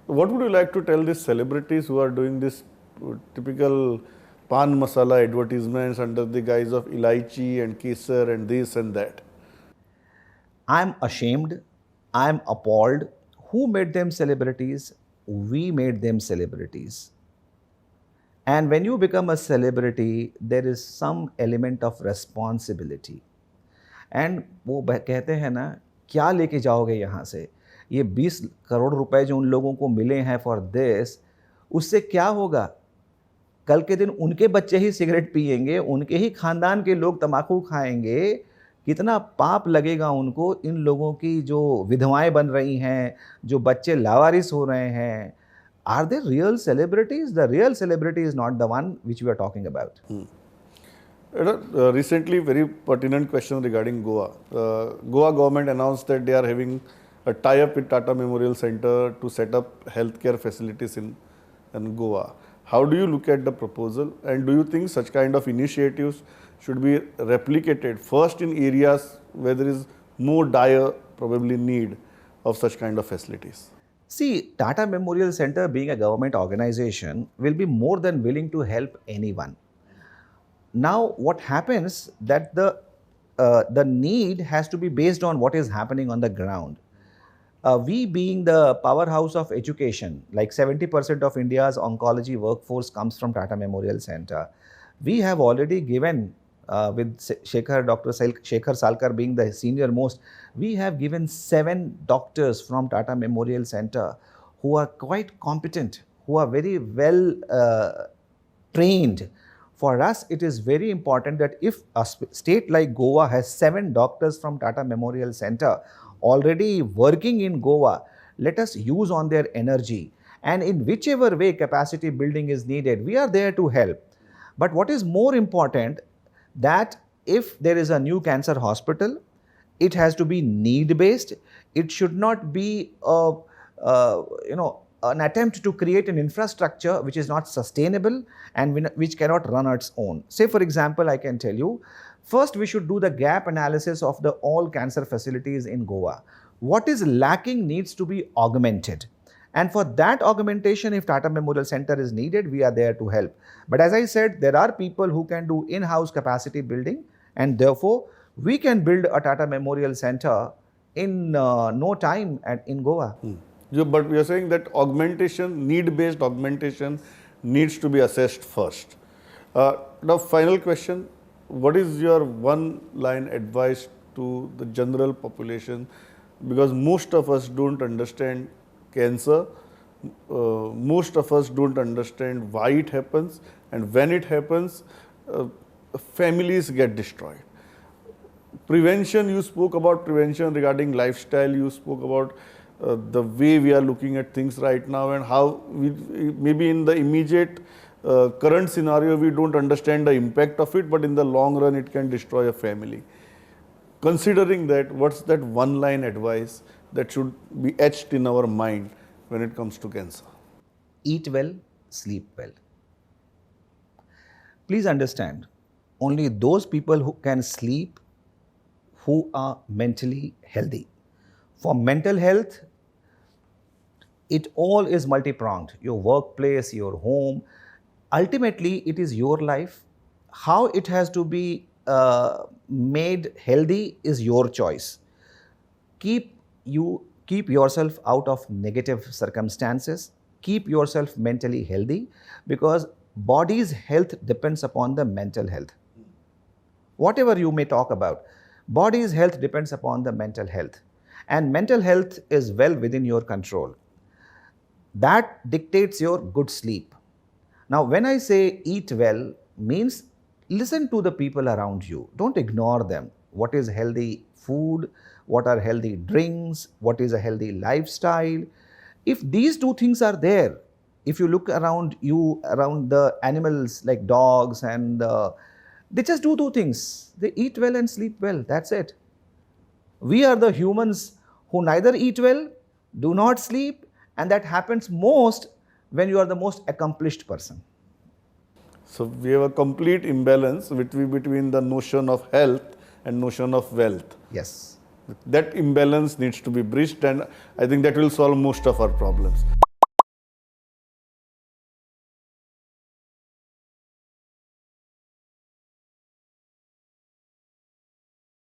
What would you like to tell these celebrities who are doing this typical pan masala advertisements under the guise of elaichi and kesar and this and that? I'm ashamed. I'm appalled. Who made them celebrities? We made them celebrities. And when you become a celebrity, there is some element of responsibility. And वो कहते हैं ना, क्या लेके जाओगे यहाँ से? ये 20 करोड़ रुपए जो उन लोगों को मिले हैं फॉर दिस, उससे क्या होगा? कल के दिन उनके बच्चे ही सिगरेट पिएंगे, उनके ही खानदान के लोग तम्बाकू खाएंगे, कितना पाप लगेगा उनको। इन लोगों की जो विधवाएं बन रही हैं, जो बच्चे लावारिस हो रहे हैं, are they real celebrities? The real celebrity is not the one which we are talking about. Recently, very pertinent question regarding Goa. Goa government announced that they are having a tie-up with Tata Memorial Center to set up healthcare facilities in Goa. How do you look at the proposal, and do you think such kind of initiatives should be replicated first in areas where there is more dire probably need of such kind of facilities? See, Tata Memorial Center, being a government organization, will be more than willing to help anyone. Now, what happens that the need has to be based on what is happening on the ground. We being the powerhouse of education, like 70% of India's oncology workforce comes from Tata Memorial Center. We have already given, with Dr. Shekhar Salkar being the senior most, we have given 7 doctors from Tata Memorial Center who are quite competent, who are very well trained. For us, it is very important that if a state like Goa has 7 doctors from Tata Memorial Center already working in Goa, let us use on their energy. And in whichever way capacity building is needed, we are there to help. But what is more important, that if there is a new cancer hospital, it has to be need-based. It should not be an attempt to create an infrastructure which is not sustainable and which cannot run on its own. Say, for example, I can tell you, first we should do the gap analysis of the all cancer facilities in Goa. What is lacking needs to be augmented. And for that augmentation, if Tata Memorial Center is needed, we are there to help. But as I said, there are people who can do in-house capacity building, and therefore we can build a Tata Memorial Center in no time in Goa. But we are saying that augmentation, need-based augmentation needs to be assessed first. The final question, what is your one-line advice to the general population? Because most of us don't understand cancer, most of us don't understand why it happens, and when it happens, families get destroyed. Prevention, you spoke about prevention regarding lifestyle, you spoke about the way we are looking at things right now, and how we, maybe in the immediate current scenario we don't understand the impact of it, but in the long run it can destroy a family. Considering that, what's that one-line advice that should be etched in our mind when it comes to cancer? Eat well, sleep well. Please understand, only those people who can sleep who are mentally healthy. For mental health, it all is multi-pronged. Your workplace, your home. Ultimately, it is your life. How it has to be made healthy is your choice. Keep yourself out of negative circumstances. Keep yourself mentally healthy, because body's health depends upon the mental health. Whatever you may talk about, body's health depends upon the mental health. And mental health is well within your control. That dictates your good sleep. Now, when I say eat well, means listen to the people around you. Don't ignore them. What is healthy food? What are healthy drinks? What is a healthy lifestyle? If these 2 things are there, if you look around you, around the animals like dogs, and they just do 2 things. They eat well and sleep well. That's it. We are the humans who neither eat well, do not sleep, and that happens most when you are the most accomplished person. So we have a complete imbalance between the notion of health and notion of wealth. Yes. That imbalance needs to be bridged, and I think that will solve most of our problems.